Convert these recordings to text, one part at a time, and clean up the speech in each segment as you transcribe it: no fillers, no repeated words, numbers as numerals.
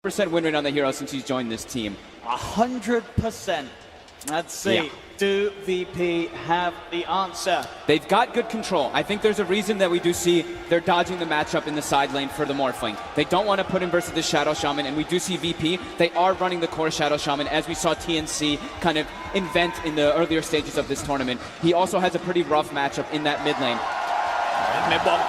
% win rate on the hero since he's joined this team. 100%. Let's see. Yeah. Do VP have the answer? They've got good control. I think there's a reason that we do see they're dodging the matchup in the side lane for the Morphling. They don't want to put him versus the Shadow Shaman, and we do see VP. They are running the core Shadow Shaman, as we saw TNC kind of invent in the earlier stages of this tournament. He also has a pretty rough matchup in that mid lane. Mid bomb.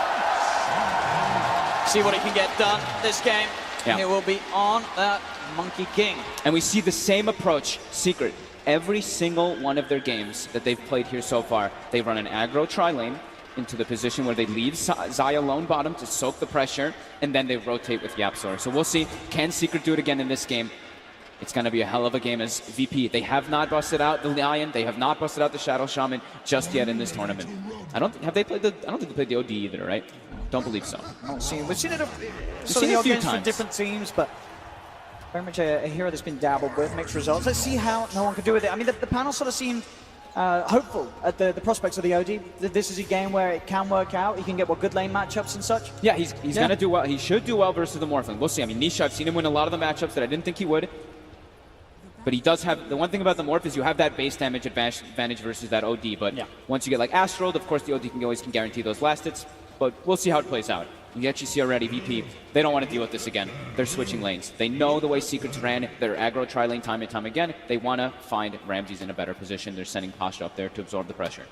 See what he can get done this game. Yeah. He will be on that Monkey King. And we see the same approach, Secret. Every single one of their games that they've played here so far, they run an aggro tri-lane into the position where they leave Zai alone bottom to soak the pressure, and then they rotate with YapzOr. So we'll see, can Secret do it again in this game? It's going to be a hell of a game as VP. They have not busted out the Lion. They have not busted out the Shadow Shaman just yet in this tournament. I don't think they played the OD either, right? Don't believe so. We've seen it a few times from different teams, but very much a hero that's been dabbled with, mixed results. Let's see how no one can do with it. I mean, the panel sort of seemed hopeful at the prospects of the OD. This is a game where it can work out. He can get good lane matchups and such. Yeah, he's going to do well. He should do well versus the Morphling. We'll see. I mean, Nisha, I've seen him win a lot of the matchups that I didn't think he would. But he does have, the one thing about the Morph is you have that base damage advantage versus that OD. But once you get like Astral, of course the OD can always guarantee those last hits. But we'll see how it plays out. You actually see already VP, they don't want to deal with this again. They're switching lanes. They know the way Secrets ran their aggro tri-lane time and time again. They want to find Ramses in a better position. They're sending Pasha up there to absorb the pressure.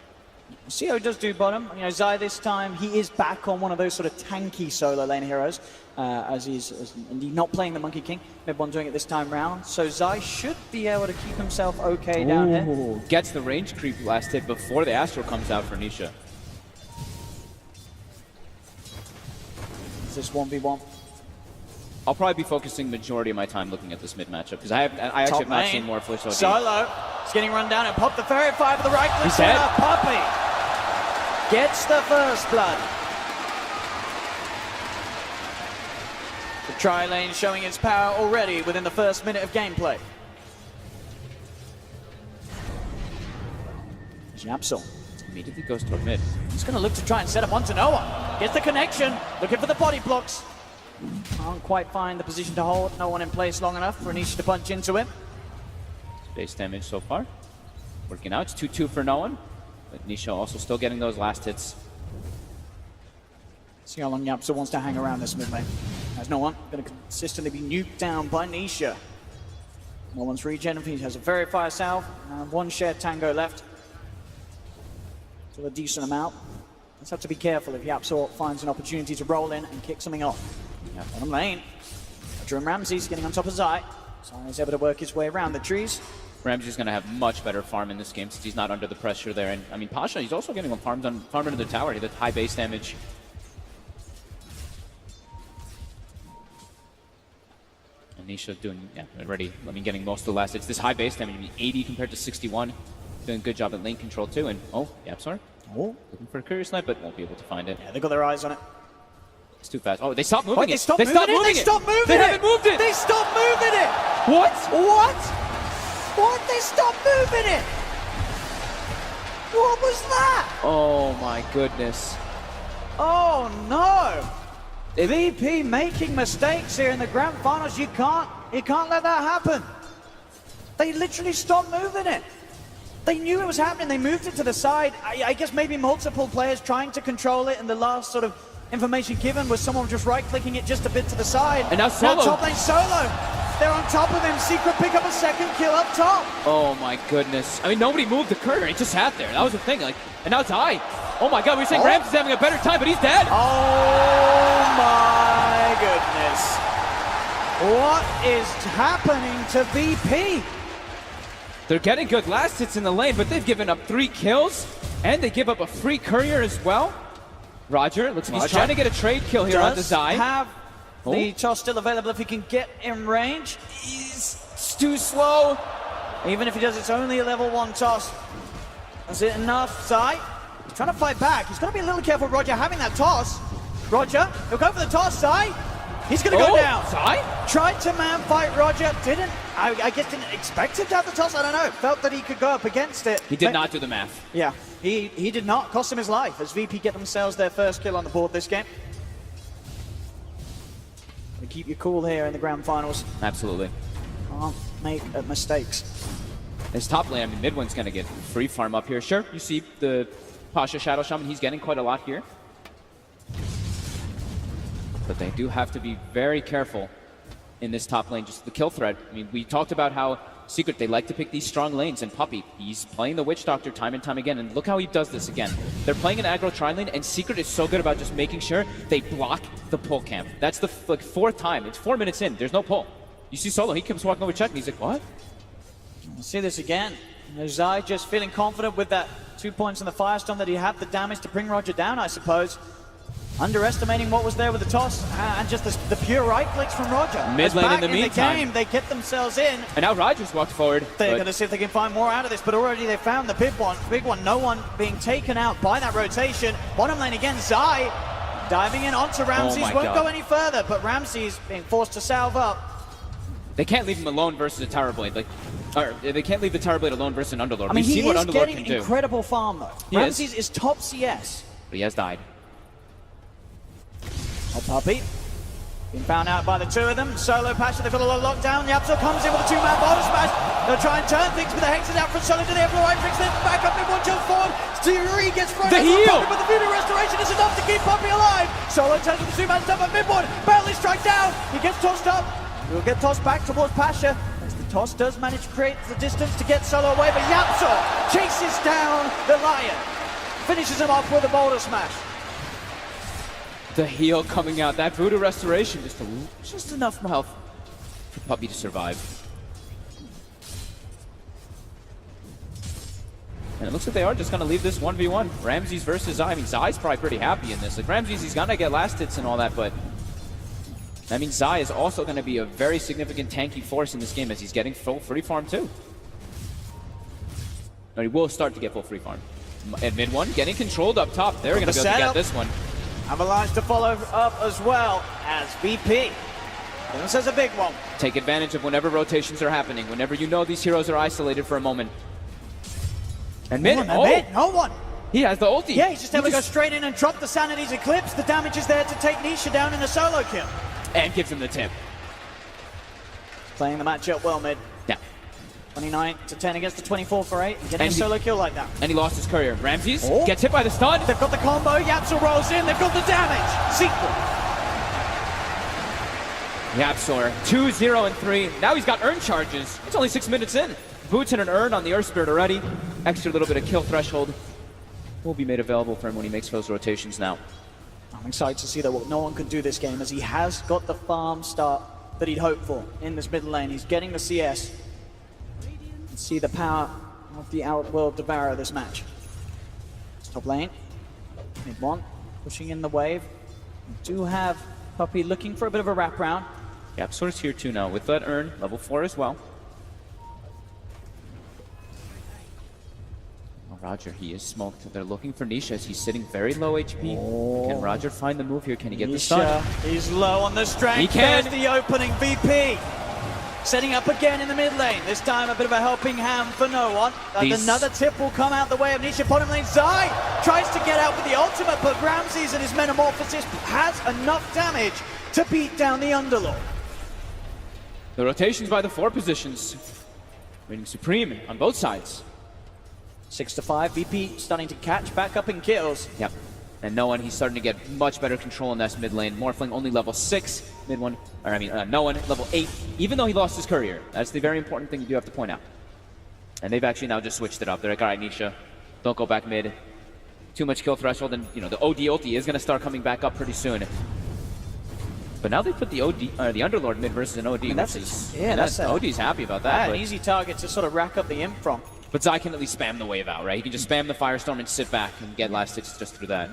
See how he does do bottom. You know, Zai this time, he is back on one of those sort of tanky solo lane heroes, as he's indeed not playing the Monkey King. Mid1 doing it this time round. So Zai should be able to keep himself okay down here. Gets the range creep last hit before the Astral comes out for Nisha. Is this 1v1? I'll probably be focusing majority of my time looking at this mid matchup because I actually have not seen more Flish OD. Solo, he's getting run down and popped the Fairy Fire for the right click. He's dead. Puppey gets the first blood. The tri-lane showing its power already within the first minute of gameplay. YapzOr immediately goes toward mid. He's going to look to try and set up onto no one. Gets the connection, looking for the body blocks. Can't quite find the position to hold. No one in place long enough for Nisha to punch into him. Base damage so far. Working out. It's 2-2 for no one. But Nisha also still getting those last hits. See how long YapzOr wants to hang around this mid lane. There's no one. Going to consistently be nuked down by Nisha. No one's regen. He has a very fire salve. One shared tango left. Still a decent amount. Let's have to be careful if YapzOr finds an opportunity to roll in and kick something off. Bottom lane. Drew Ramses getting on top of Zai. Zai is able to work his way around the trees. Ramses is going to have much better farm in this game since he's not under the pressure there. And I mean, Pasha, he's also getting farmed into the tower. He did high base damage. And Nisha doing, already, getting most of the last hits. This high base damage, 80 compared to 61. Doing a good job at lane control too. And YapzOr. Looking for a Courier Snipe, but won't be able to find it. Yeah, they got their eyes on it. It's too fast. Oh, they stopped moving it. They stopped moving it. They haven't moved it. They stopped moving it. What? What? They stopped moving it. What was that? Oh my goodness. Oh no. VP making mistakes here in the grand finals. You can't let that happen. They literally stopped moving it. They knew it was happening. They moved it to the side. I guess maybe multiple players trying to control it, and the last sort of information given was someone just right-clicking it just a bit to the side. And now Solo. Now top lane Solo. They're on top of him. Secret pick up a second kill up top. Oh my goodness. I mean, nobody moved the courier. He just sat there. That was the thing. And now it's Zai. Oh my god, we were saying Ramses is having a better time, but he's dead. Oh my goodness. What is happening to VP? They're getting good last hits in the lane, but they've given up 3 kills, and they give up a free courier as well. Roger, looks like he's trying to get a trade kill here on the Zai. Have the toss still available if he can get in range. He's too slow. Even if he does, it's only a level 1 toss. Is it enough? Zai, he's trying to fight back. He's got to be a little careful, Roger, having that toss. Roger, he'll go for the toss, Zai. He's going to go down. Zai? Tried to man fight Roger. I guess didn't expect him to have the toss. I don't know. Felt that he could go up against it. He did not do the math. Yeah, he did not. Cost him his life as VP get themselves their first kill on the board this game. You keep your cool here in the grand finals. Absolutely. Can't make mistakes. His top lane, I mean, mid one's going to get free farm up here. Sure, you see the Pasha Shadow Shaman, he's getting quite a lot here. But they do have to be very careful in this top lane, just the kill threat. I mean, we talked about how Secret, they like to pick these strong lanes, and Puppey, he's playing the Witch Doctor time and time again, and look how he does this again. They're playing an aggro tri lane, and Secret is so good about just making sure they block the pull camp. That's the fourth time. It's 4 minutes in. There's no pull. You see Solo, he comes walking over check, and he's like, what? We'll see this again. Zai just feeling confident with that 2 points in the Firestorm that he had the damage to bring Roger down, I suppose. Underestimating what was there with the toss and just the pure right clicks from Roger. Mid lane in the meantime. Game, they get themselves in. And now Rogers walked forward. They're going to see if they can find more out of this, but already they found the big one. No one being taken out by that rotation. Bottom lane again, Zai diving in onto Ramses. Won't go any further, but Ramses being forced to salve up. They can't leave him alone versus a Tower Blade. Or they can't leave the Tower Blade alone versus an Underlord. I mean, We've seen what Underlord can do. He's getting incredible farm though. Ramses is top CS. But he has died. Oh, Puppey. Being found out by the two of them. Solo, Pasha, they've got a lot of lockdown. Yapso comes in with a two-man bottle smash. They'll try and turn things, but the Hex is out from Solo. Do they have the right fix? Then back up, everyone jumps forward. Theory gets thrown the over heal! Puppey, but the Voodoo Restoration is enough to keep Puppey alive. Solo turns with the two-man stuff at midboard. Barely strike down. He gets tossed up. He'll get tossed back towards Pasha. As the toss does manage to create the distance to get Solo away, but Yapso chases down the Lion. Finishes him off with a boulder smash. The heal coming out. That Voodoo Restoration, just enough health for Puppey to survive. And it looks like they are just going to leave this 1v1. Ramses versus Zai. I mean, Zai's probably pretty happy in this. Like, Ramses, he's going to get last hits and all that, but that means Zai is also going to be a very significant tanky force in this game as he's getting full free farm too. But he will start to get full free farm. At mid one, getting controlled up top. They're going to be able to get this one. Avalanche to follow up as well as VP. This is a big one. Take advantage of whenever rotations are happening, whenever you know these heroes are isolated for a moment. And mid, no one. He has the ulti. Yeah, he's just able to go straight in and drop the Sanity's Eclipse. The damage is there to take Nisha down in a solo kill. And gives him the tip. Playing the matchup well mid. Yeah. 29 to 10 against the 24 for 8. Getting a solo kill like that. And he lost his courier. Ramses gets hit by the stun. They've got the combo. Yapsor rolls in. They've got the damage. Sequel. Yapsor, 2-0 and 3. Now he's got urn charges. It's only 6 minutes in. Boots and an urn on the Earth Spirit already. Extra little bit of kill threshold will be made available for him when he makes those rotations now. I'm excited to see that no one could do this game as he has got the farm start that he'd hoped for in this mid lane. He's getting the CS. Let's see the power of the Outworld Devourer this match. It's top lane. Mid one, pushing in the wave. We do have Puppey looking for a bit of a wraparound. Yapsor's here too now with that urn, level 4 as well. Roger, he is smoked. They're looking for Nisha as he's sitting very low HP. Can Roger find the move here? Can he get the stun? He's low on the strength. He can. There's the opening. VP setting up again in the mid lane. This time a bit of a helping hand for no one. Another tip will come out the way of Nisha. Bottom lane, Zai tries to get out with the ultimate, but Ramses and his Metamorphosis has enough damage to beat down the Underlord. The rotations by the 4 positions reigning supreme on both sides. 6 to 5. VP starting to catch back up in kills. Yep. And no one, he's starting to get much better control in this mid lane. Morphling only level 6, mid one, or I mean, no one level 8, even though he lost his courier. That's the very important thing you do have to point out. And they've actually now just switched it up. They're like, all right, Nisha, don't go back mid. Too much kill threshold, and you know the OD ulti is going to start coming back up pretty soon. But now they put the the Underlord mid versus an OD, and OD's happy about that. An easy target to sort of rack up the imp from. But Zai can at least spam the wave out, right? He can just spam the Firestorm and sit back and get last hits just through that.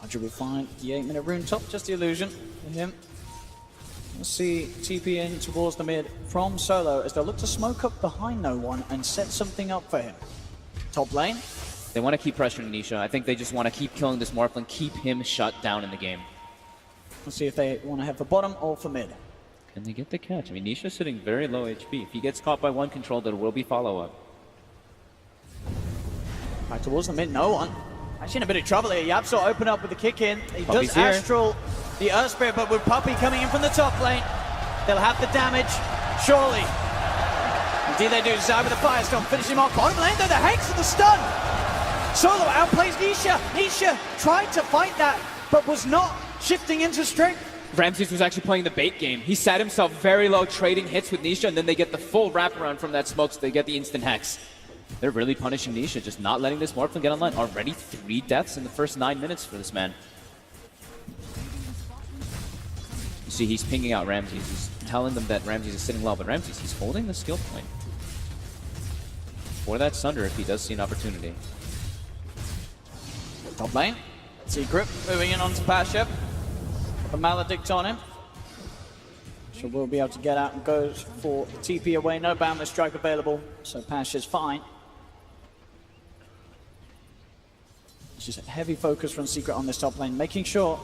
Roger will find the 8-minute rune top, just the illusion in him. We'll see TP in towards the mid from Solo as they'll look to smoke up behind no one and set something up for him. Top lane. They want to keep pressuring Nisha. I think they just want to keep killing this Morphling, keep him shut down in the game. We'll see if they want to head for bottom or for mid. Can they get the catch? I mean, Nisha's sitting very low HP. If he gets caught by one control, there will be follow-up. Back towards the mid, no one. Actually in a bit of trouble here. Yapso open up with the kick in. He does here. Astral the Earth Spirit, but with Puppey coming in from the top lane, they'll have the damage, surely. Indeed they do. Zai with the Firestorm, finishing him off. Bottom lane though, the Hex and the stun. Solo outplays Nisha. Nisha tried to fight that, but was not shifting into strength. Ramses was actually playing the bait game. He sat himself very low, trading hits with Nisha, and then they get the full wraparound from that smoke, so they get the instant Hex. They're really punishing Nisha, just not letting this Morphling get online. Already 3 deaths in the first 9 minutes for this man. You see, he's pinging out Ramses. He's telling them that Ramses is sitting low, but Ramses, he's holding the skill point for that Sunder if he does see an opportunity. Top lane, Secret moving in onto Pasha. The Maledict on him. So we'll be able to get out and go for TP away. No boundless strike available, so Pasha's fine. It's just a heavy focus from Secret on this top lane, making sure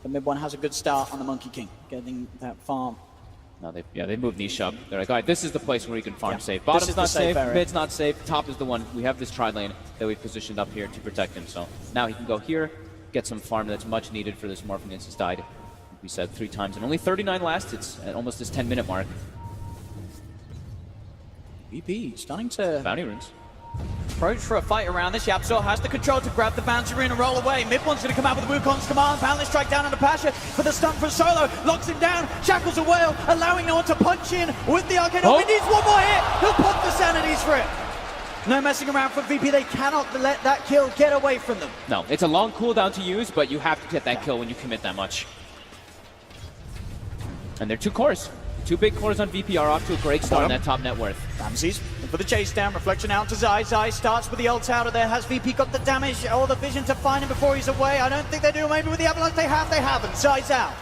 the mid one has a good start on the Monkey King, getting that farm. No, they moved Nisha up. They're like, all right, this is the place where we can farm safe. Bottom's not safe, mid's not safe, top is the one. We have this tri lane that we've positioned up here to protect him. So now he can go here, get some farm that's much needed for this Morphling since died. We said 3 times, and only 39 last hits at almost this 10-minute mark. VP starting to Bounty runes. approach for a fight around this. Yapzor has the control to grab the bounty rune and roll away. Mid one's going to come out with the Wukong's command. Boundless strike down on the Pasha for the stun from Solo. Locks him down, shackles a whale, allowing no one to punch in with the Arcane. Oh, he needs one more hit. He'll pop the sanities for it. No messing around for VP. They cannot let that kill get away from them. No, it's a long cooldown to use, but you have to get that kill when you commit that much. And they're 2 cores. 2 big cores on VP are off to a great start on that top net worth. Ramses for the chase down, reflection out to Zai. Zai starts with the ult out of there. Has VP got the damage or the vision to find him before he's away? I don't think they do. Maybe with the avalanche they haven't. Zai's out.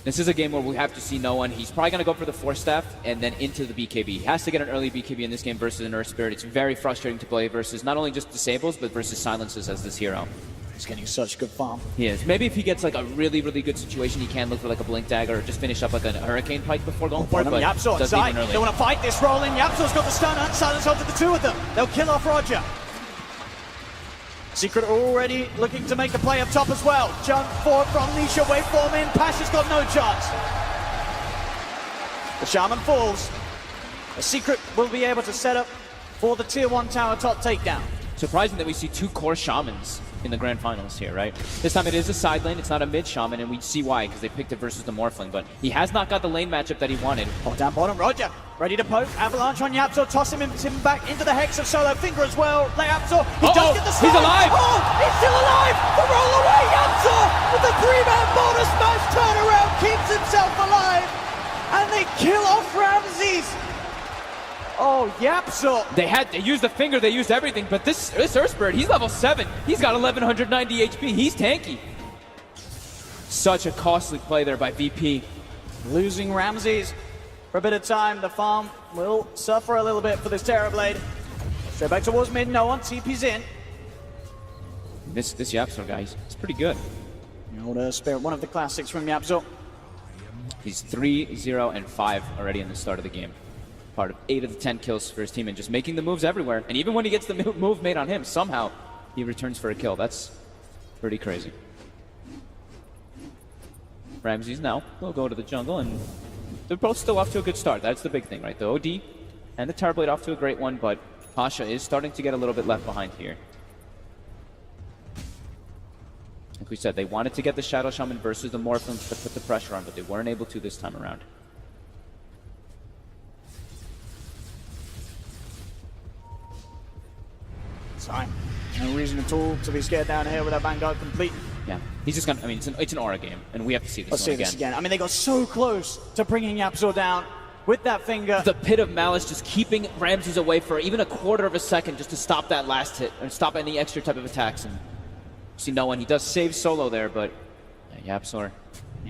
This is a game where we have to see no one. He's probably going to go for the Force Staff and then into the BKB. He has to get an early BKB in this game versus an Earth Spirit. It's very frustrating to play versus not only just disables, but versus silences as this hero. He's getting such good farm. He is. Maybe if he gets like a really, really good situation, he can look for like a Blink Dagger or just finish up like a Hurricane Pike before going for it, but Yapzor doesn't even early. They want to fight this rolling. Yapzor's got the stun and silence onto the 2 of them. They'll kill off Roger. Secret already looking to make the play up top as well. Jump forward from Nisha, waveform in. Pasha's got no chance. The Shaman falls. The Secret will be able to set up for the tier 1 tower top takedown. Surprising that we see 2 core Shamans in the grand finals here, right? This time it is a side lane, it's not a mid shaman, and we see why, because they picked it versus the Morphling, but he has not got the lane matchup that he wanted. Oh, down bottom, Roger, ready to poke, avalanche on Yapzor, toss him back into the Hex of Solo, finger as well, Yapzor, he does get the stun! He's alive! Oh, he's still alive! The roll away, Yapzor, with the 3-man bonus smash turnaround, keeps himself alive, and they kill off Ramses! Oh, Yapzor. They used the finger, they used everything, but this Earth Spirit, he's level 7. He's got 1190 HP. He's tanky. Such a costly play there by VP. Losing Ramses for a bit of time. The farm will suffer a little bit for this Terrorblade. Straight back towards mid, no one. TP's in. This Yapzor guy, he's pretty good. The old Spirit, one of the classics from Yapzor. He's 3-0 and 5 already in the start of the game. Part of 8 of the 10 kills for his team and just making the moves everywhere. And even when he gets the move made on him, somehow he returns for a kill. That's pretty crazy. Ramses now will go to the jungle, and they're both still off to a good start. That's the big thing, right? The OD and the Terrorblade off to a great one, but Pasha is starting to get a little bit left behind here. Like we said, they wanted to get the Shadow Shaman versus the Morphling to put the pressure on, but they weren't able to this time around. Fine. No reason at all to be scared down here with that Vanguard complete. Yeah, he's just gonna, I mean, it's an aura game, and we have to see this Let's see this again. I mean, they got so close to bringing Yapzor down with that finger. The Pit of Malice just keeping Ramses away for even a quarter of a second just to stop that last hit, and stop any extra type of attacks. And see no one. He does save Solo there, but Yapzor.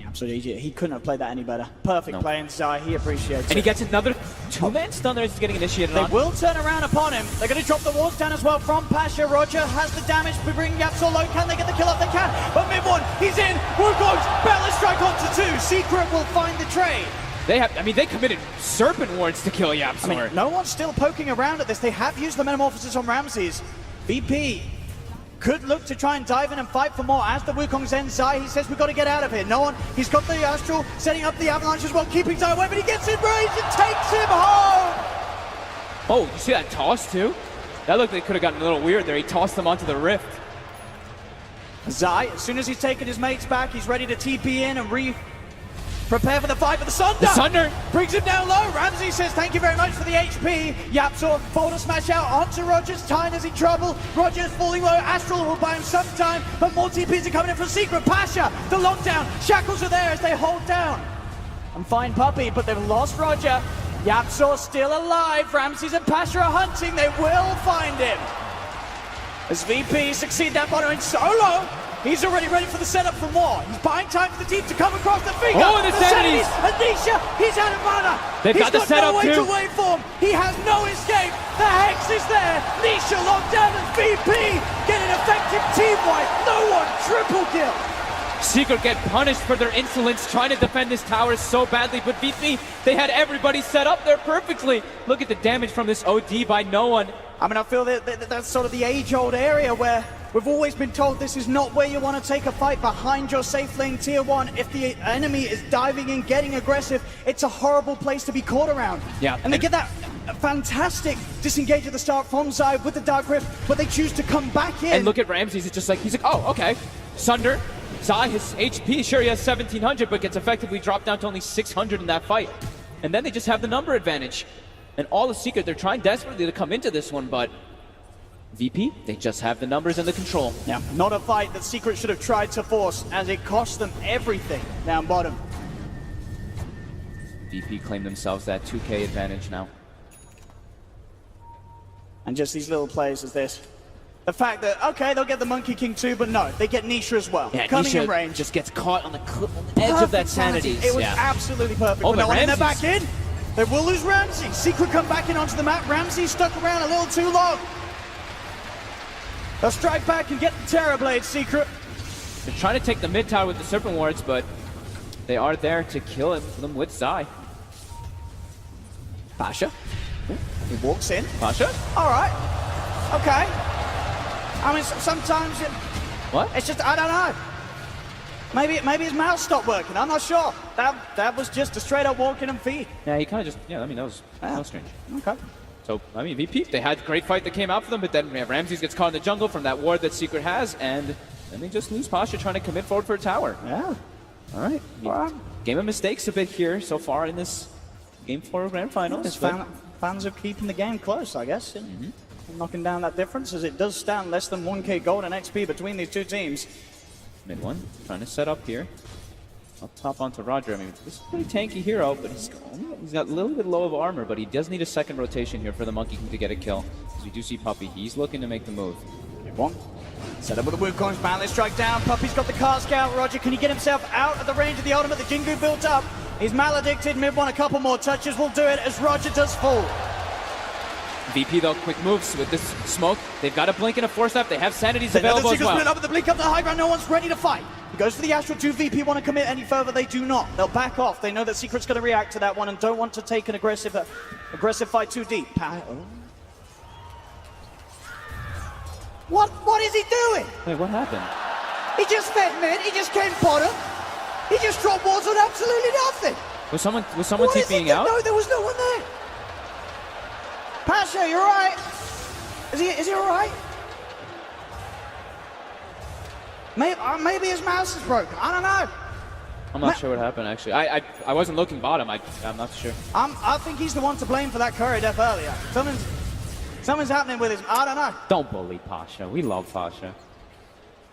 Absolutely, he couldn't have played that any better. Perfect play in Zai, he appreciates it. And he gets another 2-man stun there as he's getting initiated on. They will turn around upon him. They're going to drop the walls down as well from Pasha. Roger has the damage to bring Yapzor low. Can they get the kill off? They can. But mid one, he's in. Wukong's Balance Strike onto 2. Secret will find the trade. They have, I mean, they committed Serpent Wards to kill Yapzor. I mean, no one's still poking around at this. They have used the Metamorphosis on Ramses. VP could look to try and dive in and fight for more. As the Wukong sends Zai, he says, we've got to get out of here. No one, he's got the Astral, setting up the Avalanche as well, keeping Zai away, but he gets in range and takes him home! Oh, you see that toss too? That looked like it could have gotten a little weird there. He tossed them onto the rift. Zai, as soon as he's taken his mates back, he's ready to TP in and prepare for the fight, but the Sunder brings him down low. Ramsey says, thank you very much for the HP. Yapzor, forward smash out onto Rogers. Tyner's in trouble. Rogers falling low. Astral will buy him some time, but more TPs are coming in from Secret. Pasha, the lockdown. Shackles are there as they hold down and find Puppey, but they've lost Roger. Yapzor still alive. Ramses and Pasha are hunting. They will find him. As VP succeed that bottom in solo, he's already ready for the setup for more. He's buying time for the team to come across the finger. Oh, and the Sanities! Anisha, he's out of mana. They've got the setup too. He's too. got no way to wait for him. He has no escape. The Hex is there. Nisha locked down and VP get an effective team wipe. No one triple kill. Secret get punished for their insolence trying to defend this tower so badly, but VP, they had everybody set up there perfectly. Look at the damage from this OD by no one. I mean, I feel that that's sort of the age-old area where we've always been told this is not where you want to take a fight, behind your safe lane tier 1. If the enemy is diving in, getting aggressive, it's a horrible place to be caught around. Yeah. And they get that fantastic disengage at the start from Zai with the Dark Rift, but they choose to come back in. And look at Ramses, it's just like, he's like, oh, okay. Sunder, Zai, his HP, sure he has 1700, but gets effectively dropped down to only 600 in that fight. And then they just have the number advantage. And all the Secret, they're trying desperately to come into this one, but VP, they just have the numbers and the control. Yeah, not a fight that Secret should have tried to force, as it cost them everything down bottom. VP claim themselves that 2K advantage now. And just these little plays as this. The fact that, okay, they'll get the Monkey King too, but no, they get Nisha as well. Yeah, coming Nisha in range. just gets caught on the edge of that sanity. It was absolutely perfect. Oh, but no one in there Ramses. back in. They will lose Ramsey. Secret come back in onto the map. Ramsey stuck around a little too long. They'll strike back and get the Terrorblade, Secret. They're trying to take the mid tower with the Serpent Wards, but they are there to kill them with Zai. Pasha. He walks in. Pasha? All right. Okay. I mean, sometimes What? it's just, I don't know. Maybe his mouse stopped working. I'm not sure. That was just a straight up walk in and feed. Yeah, he kind of just, I mean, that was strange. Okay. So, I mean, VP, they had a great fight that came out for them, but then Ramses gets caught in the jungle from that ward that Secret has, and then they just lose Pasha trying to commit forward for a tower. Yeah. All right. Game of mistakes a bit here so far in this Game 4 Grand Finals. Fans are keeping the game close, I guess. Knocking down that difference, as it does stand less than 1k gold and XP between these two teams. Mid one, trying to set up here. Up top onto Roger. I mean, this is a pretty tanky hero, but he's got a little bit low of armor, but he does need a second rotation here for the Monkey King to get a kill. As we do see Puppey, he's looking to make the move. One. Set up with the Wukong's balance strike down. Puppey's got the car scout. Roger, can he get himself out of the range of the ultimate? The Jingu built up. He's maledicted. Mid one, a couple more touches will do it as Roger does fall. VP though, quick moves with this smoke. They've got a blink and a force up. They have sanities available as well. Split up with the blink up the high ground. No one's ready to fight. He goes for the Astral 2. VP want to commit any further. They do not. They'll back off. They know that Secret's going to react to that one and don't want to take an aggressive fight too deep. What is he doing? Wait, what happened? He just fed mid. He just came bottom. He just dropped wards on absolutely nothing. Was someone TPing out? No, there was no one there. Pasha, you're right. Is he all right? Maybe his mouse is broken. I don't know. I'm not sure what happened actually. I wasn't looking bottom. I'm not sure. I think he's the one to blame for that curry death earlier. Something's happening with his. I don't know. Don't bully Pasha. We love Pasha.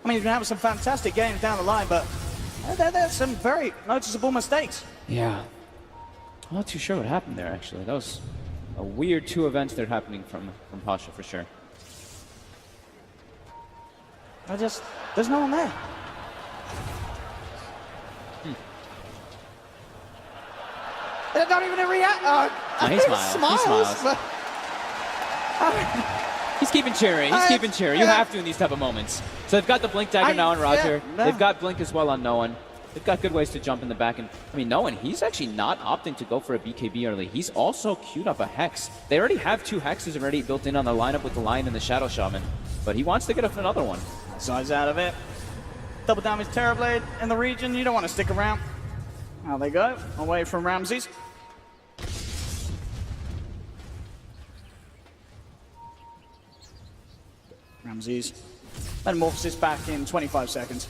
I mean, he's been having some fantastic games down the line, but there's some very noticeable mistakes. Yeah. I'm not too sure what happened there actually. That was a weird two events that are happening from Pasha for sure. There's no one there. They're not even a react. He smiles. But, He's keeping cheery. He's keeping cheery. You have to in these type of moments. So they've got the blink dagger now on Roger. Yeah, no. They've got blink as well on no one. They've got good ways to jump in the back. And I mean, no one, he's actually not opting to go for a BKB early. He's also queued up a Hex. They already have 2 Hexes already built in on the lineup with the Lion and the Shadow Shaman. But he wants to get up another one. Zai's out of it. Double damage Terrorblade in the region. You don't want to stick around. Out they go, away from Ramses. Ramses. Metamorphosis back in 25 seconds.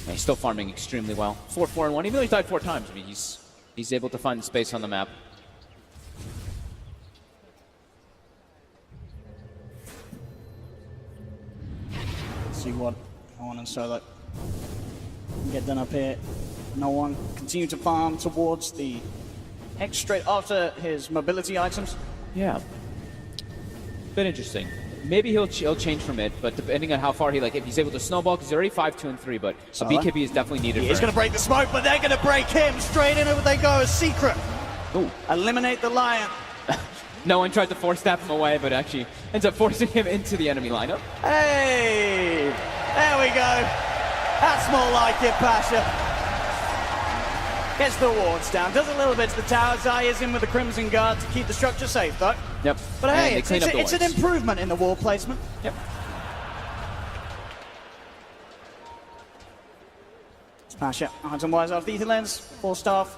Yeah, he's still farming extremely well. 4-4-1, even though he's died 4 times. I mean, he's able to find space on the map. Let's see what on and Solo can get done up here. No one continue to farm towards the X straight after his mobility items. Yeah. Bit interesting. Maybe he'll change from it, but depending on how far he, if he's able to snowball, because he's already 5, 2, and 3, but a BKB is definitely needed. He's going to break the smoke, but they're going to break him. Straight in it they go as Secret. Ooh. Eliminate the Lion. No one tried to force tap him away, but actually ends up forcing him into the enemy lineup. Hey! There we go. That's more like it, Pasha. Gets the wards down, does a little bit to the tower. Zai is in with the Crimson Guard to keep the structure safe, though. Yep. But hey, it's an improvement in the wall placement. Yep. It's Pasha, item-wise off the Ether Lens, 4 staff,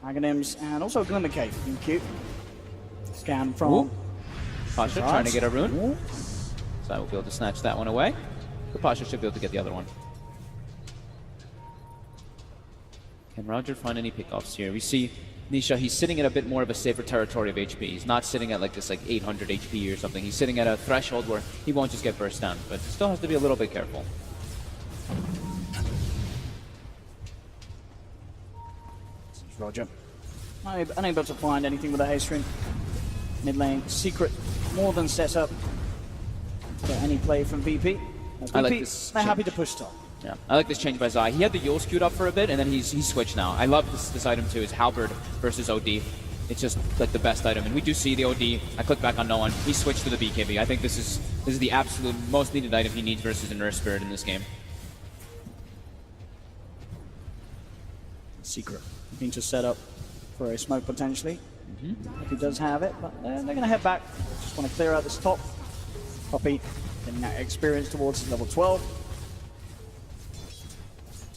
Aghanims, and also Glimmer Cave. Cute. Scan from Pasha trying to get a rune. So I will be able to snatch that one away. But Pasha should be able to get the other one. Can Roger find any pickoffs here? We see Nisha, he's sitting at a bit more of a safer territory of HP. He's not sitting at this 800 HP or something. He's sitting at a threshold where he won't just get burst down, but still has to be a little bit careful. This is Roger. Unable to find anything with a haste rune. Mid lane, Secret more than set up for any play from VP. I like this. They're happy to push top. Yeah, I like this change by Zai. He had the Yule queued up for a bit, and then he's switched now. I love this item too, is Halberd versus OD. It's just the best item, and we do see the OD. I click back on no one. He switched to the BKB. I think this is the absolute most needed item he needs versus an Earth Spirit in this game. Secret looking to set up for a smoke potentially. If he does have it, but they're going to head back. Just want to clear out this top. Poppy getting that experience towards his level 12.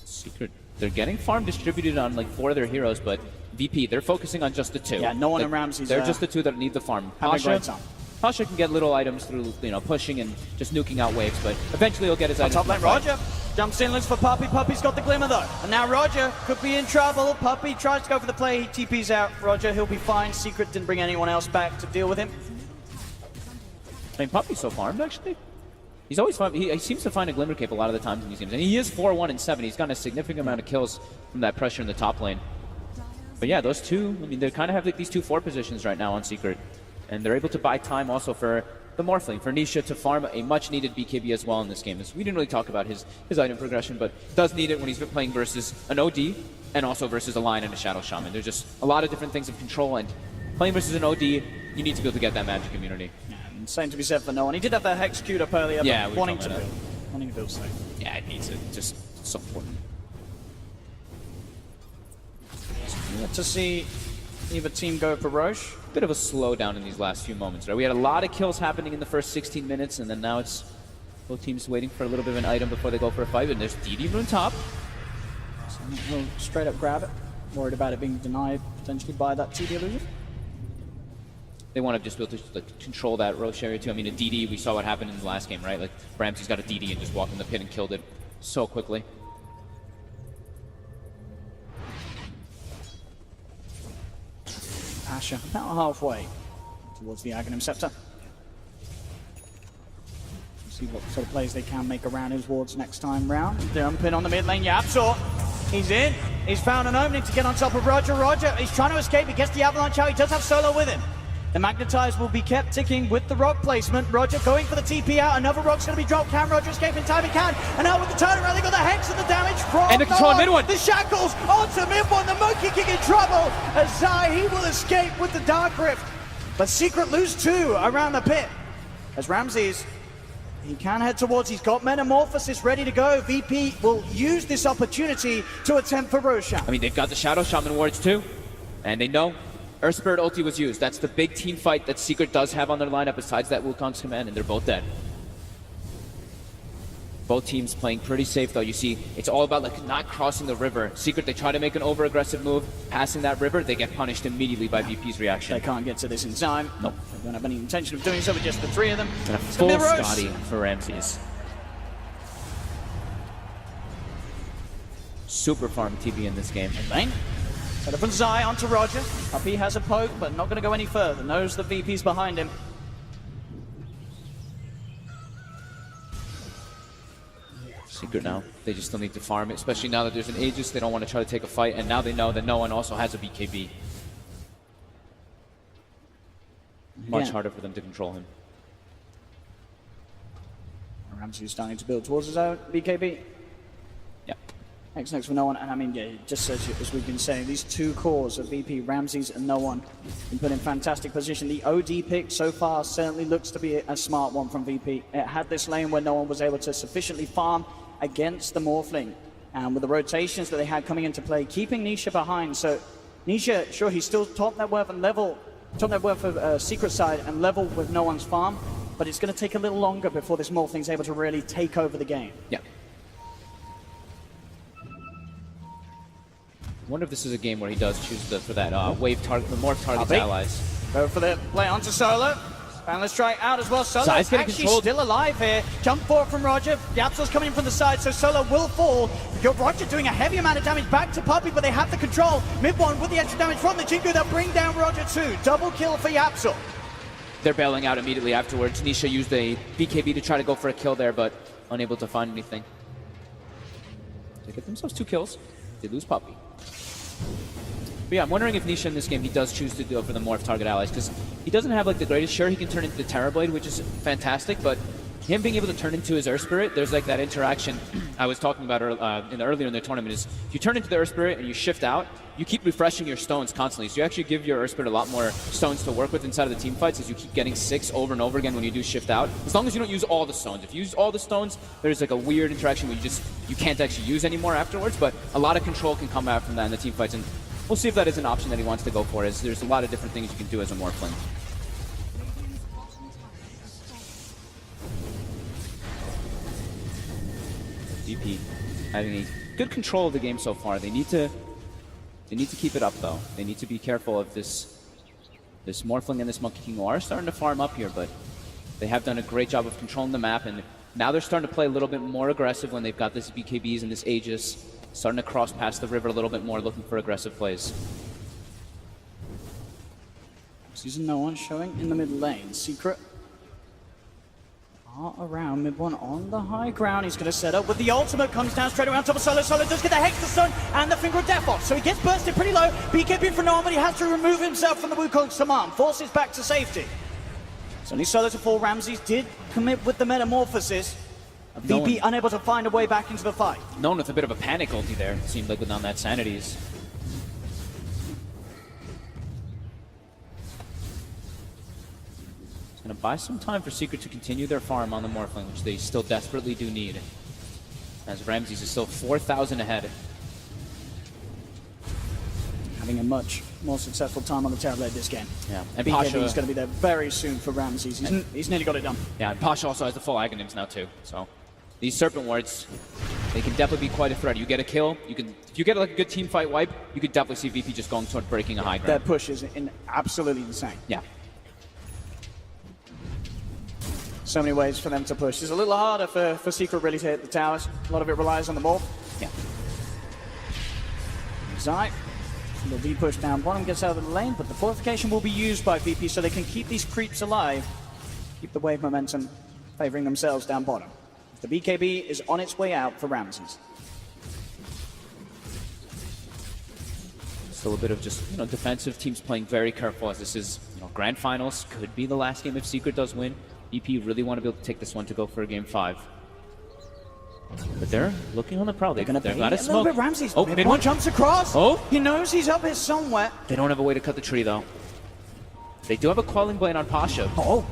Secret. They're getting farm distributed on 4 of their heroes, but VP, they're focusing on just the 2. Yeah, no one around. They're just the 2 that need the farm. Pasha can get little items through pushing and just nuking out waves, but eventually he'll get his items. Top lane, Roger jumps in, looks for Puppy. Puppy's got the glimmer though, and now Roger could be in trouble. Puppy tries to go for the play. He TP's out. Roger, he'll be fine. Secret didn't bring anyone else back to deal with him. I mean, Puppy's so farmed actually. He's always fun. He seems to find a Glimmer Cape a lot of the times in these games. And he is 4-1 and 7. He's gotten a significant amount of kills from that pressure in the top lane. But yeah, those two, I mean, they kind of have these 2-4 positions right now on Secret. And they're able to buy time also for the Morphling, for Nisha to farm a much-needed BKB as well in this game. We didn't really talk about his item progression, but does need it when he's been playing versus an OD and also versus a Lion and a Shadow Shaman. There's just a lot of different things of control, and playing versus an OD, you need to be able to get that magic immunity. Same to be said for no one. He did have that Hex queued up earlier, yeah, but wanting to build safe. Yeah, it needs it. Just so important. To see either team go for Roche. Bit of a slowdown in these last few moments, right? We had a lot of kills happening in the first 16 minutes, and then now it's both teams waiting for a little bit of an item before they go for a fight. And there's DD on top. So he'll straight up grab it. Worried about it being denied potentially by that TD illusion. They want to just be able to control that Roche area too. I mean, a DD, we saw what happened in the last game, right? Ramsey's got a DD and just walked in the pit and killed it so quickly. Pasha about halfway towards the Aghanim Scepter. See what sort of plays they can make around his wards next time round. Jump in on the mid lane, Yapsor. He's in. He's found an opening to get on top of Roger. Roger, he's trying to escape. He gets the avalanche out. He does have Solo with him. The Magnetize will be kept ticking with the rock placement. Roger going for the TP out. Another rock's going to be dropped. Can Roger escape in time? He can. And now with the turnaround, they got the Hex and the damage from... And the control on mid one. The Shackles onto mid one. The Monkey King in trouble. As Zai, he will escape with the Dark Rift. But Secret lose 2 around the pit. As Ramses, he can head towards. He's got Metamorphosis ready to go. VP will use this opportunity to attempt for Roshan. I mean, they've got the Shadow Shaman wards too. And they know Earth Spirit ulti was used. That's the big team fight that Secret does have on their lineup besides that Wukong's command, and they're both dead. Both teams playing pretty safe, though. You see, it's all about like not crossing the river. Secret, they try to make an over-aggressive move. Passing that river, they get punished immediately by VP's reaction. They can't get to this in time. Nope. They don't have any intention of doing so with just the three of them. And a full Scotty for Ramses. Super farm TV in this game. Lane. Set up on Zai onto Roger. Puppey has a poke, but not going to go any further. Knows the VP's behind him. Secret now. They just still need to farm it, especially now that there's an Aegis. They don't want to try to take a fight, and now they know that no one also has a BKB. Much harder for them to control him. Ramsey's starting to build towards his own BKB. Yeah. Next for no one, and I mean, yeah, just as we've been saying, these two cores of VP, Ramses and no one, been put in fantastic position. The OD pick so far certainly looks to be a smart one from VP. It had this lane where no one was able to sufficiently farm against the Morphling, and with the rotations that they had coming into play, keeping Nisha behind. So Nisha, sure, he's still top net worth and level, top net worth of Secret side and level with no one's farm, but it's going to take a little longer before this Morphling's able to really take over the game. Yeah. I wonder if this is a game where he does choose for that wave target, the morph targets allies. Go for the play onto Solo. And let's try out as well. Solo actually controlled. Still alive here. Jump forward from Roger. Yapsol's coming in from the side, so Solo will fall. You've got Roger doing a heavy amount of damage back to Puppey, but they have the control. Mid one with the extra damage from the Jingu. They'll bring down Roger too. Double kill for Yapsol. They're bailing out immediately afterwards. Nisha used a BKB to try to go for a kill there, but unable to find anything. They get themselves 2 kills. They lose Puppey. But yeah, I'm wondering if Nisha in this game, he does choose to go for the morph target allies, because he doesn't have like the greatest. Sure, he can turn into the Terrorblade, which is fantastic, but him being able to turn into his Earth Spirit, there's like that interaction I was talking about earlier in the tournament, is if you turn into the Earth Spirit and you shift out, you keep refreshing your stones constantly. So you actually give your Earth Spirit a lot more stones to work with inside of the team fights, as you keep getting 6 over and over again when you do shift out. As long as you don't use all the stones. If you use all the stones, there's like a weird interaction where you can't actually use anymore afterwards, but a lot of control can come out from that in the team fights. And we'll see if that is an option that he wants to go for, as there's a lot of different things you can do as a Morphling. DP having a good control of the game so far. They need to keep it up though. They need to be careful of this Morphling and this Monkey King, who are starting to farm up here, but they have done a great job of controlling the map, and now they're starting to play a little bit more aggressive when they've got this BKBs and this Aegis. Starting to cross past the river a little bit more, looking for aggressive plays. Season no one showing in the mid lane. Secret are around mid one on the high ground. He's going to set up with the ultimate. Comes down straight around top of Solo. Solo does get the Hex, the Stun, and the Finger of Death off. So he gets bursted pretty low. BKB for no one, but he has to remove himself from the Wukong's command. Forces back to safety. It's only Solo to fall. Ramses did commit with the Metamorphosis. VP unable to find a way back into the fight. Known with a bit of a panic ulti there, it seemed like, without that Sanities. It's going to buy some time for Secret to continue their farm on the Morphling, which they still desperately do need, as Ramses is still 4,000 ahead. Having a much more successful time on the Terrorblade this game. Yeah, and BKB Pasha is going to be there very soon for Ramses. He's nearly got it done. Yeah, and Pasha also has the full Aghanims now too, so these Serpent Wards, they can definitely be quite a threat. You get a kill, if you get like a good team fight wipe, you could definitely see VP just going toward breaking a high ground. Their push is absolutely insane. Yeah. So many ways for them to push. It's a little harder for Secret really to hit the towers. A lot of it relies on the morph. Yeah. Zai, the D push down bottom, gets out of the lane, but the fortification will be used by VP so they can keep these creeps alive, keep the wave momentum favoring themselves down bottom. The BKB is on its way out for Ramses. Still a bit of just, defensive teams playing very careful, as this is, grand finals. Could be the last game if Secret does win. EP really want to be able to take this one to go for a game 5. But they're looking on the prowl. They've got a smoke. Bit Ramses. Oh, mid one jumps across. Oh, he knows he's up here somewhere. They don't have a way to cut the tree though. They do have a Quelling Blade on Pasha. Oh.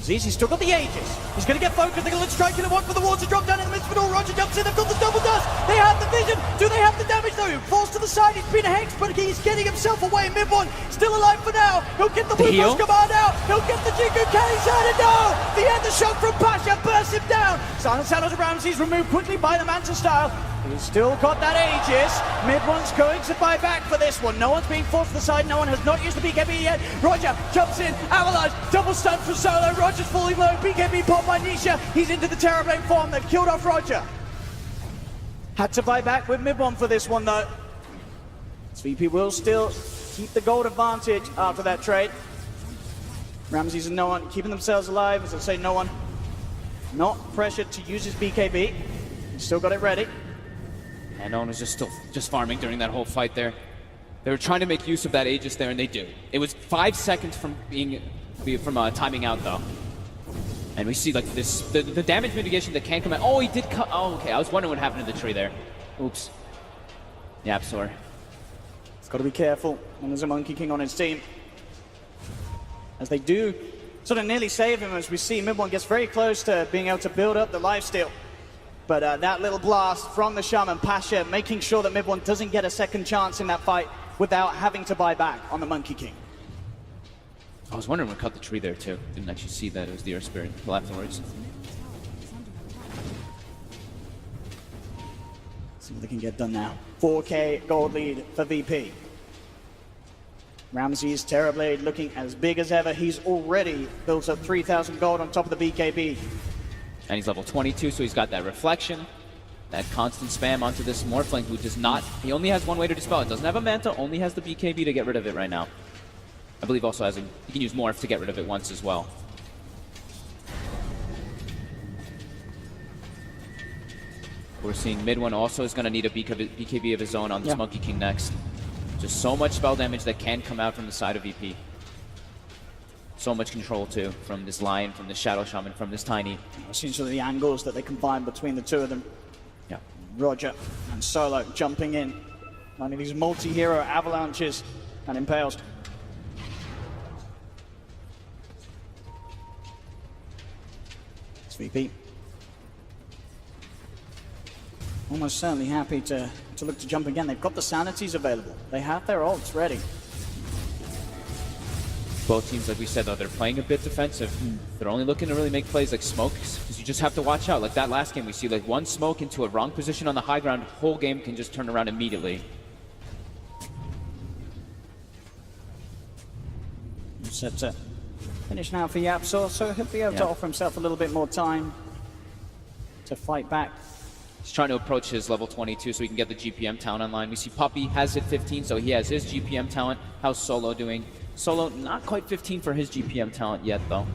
He's still got the Aegis. He's going to get focused. They're going to strike in and one for the wall to drop down in the midst of it all. Roger jumps in. They've got the double dust. They have the vision. Do they have the damage though? Falls to the side. He's been hexed, but he's getting himself away. Mid one still alive for now. He'll get the Wukong's command out. He'll get the Jingu. Can he turn it? No! The end of shock from Pasha bursts him down. Silence out of Ramses removed quickly by the Manta style. He's still got that Aegis. Mid one's going to buy back for this one. No one's being forced to the side. No one has not used the BKB yet. Roger jumps in. Avalanche. Double stun for Solo. Roger's falling low. BKB popped by Nisha. He's into the Terrorblade form. They've killed off Roger. Had to buy back with mid one for this one though. VP will still keep the gold advantage after that trade. Ramses and no one keeping themselves alive. As I say, no one not pressured to use his BKB. He's still got it ready. And no one was just farming during that whole fight there. They were trying to make use of that Aegis there, and they do. It was 5 seconds from timing out though. And we see like this, the damage mitigation that can come out. Oh, he did cut. Oh, okay. I was wondering what happened to the tree there. Oops. Yapsor. He's got to be careful when there's a Monkey King on his team. As they do sort of nearly save him, as we see mid one gets very close to being able to build up the lifesteal. But that little blast from the Shaman, Pasha, making sure that mid one doesn't get a second chance in that fight without having to buy back on the Monkey King. I was wondering what cut the tree there too. Didn't actually see that it was the Earth Spirit until afterwards. See what they can get done now. 4K gold lead for VP. Ramses Terrorblade looking as big as ever. He's already built up 3,000 gold on top of the BKB. And he's level 22, so he's got that reflection, that constant spam onto this Morphling who does not, he only has one way to dispel it. Doesn't have a Manta, only has the BKB to get rid of it right now. I believe also has he can use Morph to get rid of it once as well. We're seeing mid one also is going to need a BKB of his own on this Monkey King next. Just so much spell damage that can come out from the side of VP. So much control too from this Lion, from this Shadow Shaman, from this Tiny. I've seen sort of the angles that they combine between the two of them. Yeah. Roger and Solo jumping in. Finding these multi-hero avalanches and impales. It's VP. Almost certainly happy to look to jump again. They've got the sanities available. They have their ults ready. Both teams, like we said, though, they're playing a bit defensive. They're only looking to really make plays like smokes, because you just have to watch out. Like that last game, we see like one smoke into a wrong position on the high ground, whole game can just turn around immediately. Set to finish now for Yapsor, so he'll be able to offer himself a little bit more time to fight back. He's trying to approach his level 22 so he can get the GPM talent online. We see Puppey has hit 15, so he has his GPM talent. How's Solo doing? Solo, not quite 15 for his GPM talent yet, though.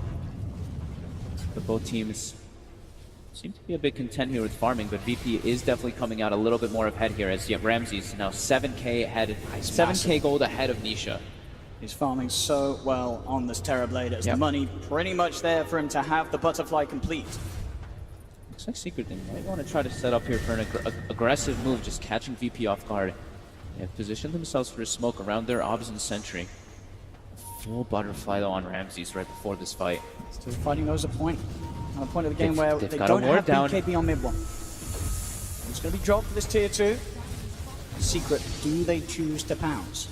But both teams seem to be a bit content here with farming, but VP is definitely coming out a little bit more ahead here, as Ramses now 7K ahead, 7K gold ahead of Nisha. He's farming so well on this Terrorblade. It's the money pretty much there for him to have the butterfly complete. Looks like Secret they might want to try to set up here for an aggressive move, just catching VP off guard. They have positioned themselves for a smoke around their Obs and Sentry. Full butterfly though on Ramses right before this fight. Still fighting those at a point of the game where they don't have BKB on mid one. It's going to be dropped for this tier 2. Secret, do they choose to pounce?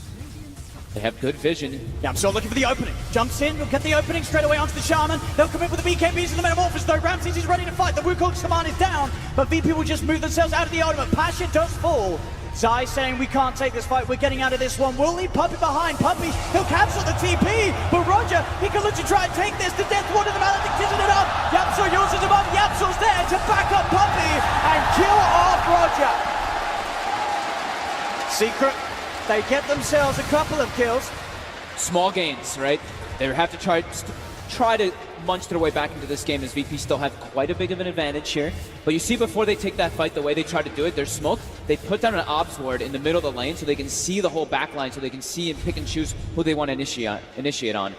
They have good vision. Yapsor looking for the opening. Jumps in, will get the opening straight away onto the Shaman. They'll come in with the BKBs and the Metamorphosis though. Ramses is ready to fight. The Wukong's command is down, but VP will just move themselves out of the ultimate. Pasha does fall. Zai saying we can't take this fight, we're getting out of this one. We'll leave Puppey behind. Puppey, he'll cancel the TP, but Roger, he can look to try and take this to death. One of the Maledict isn't enough. Yapsor uses him up. Yapsor's there to back up Puppey and kill off Roger. Secret, they get themselves a couple of kills. Small gains, right? They have to try to munch their way back into this game, as VP still have quite a big of an advantage here. But you see before they take that fight, the way they try to do it, there's smoke. They put down an Obs ward in the middle of the lane so they can see the whole back line, so they can see and pick and choose who they want to initiate on.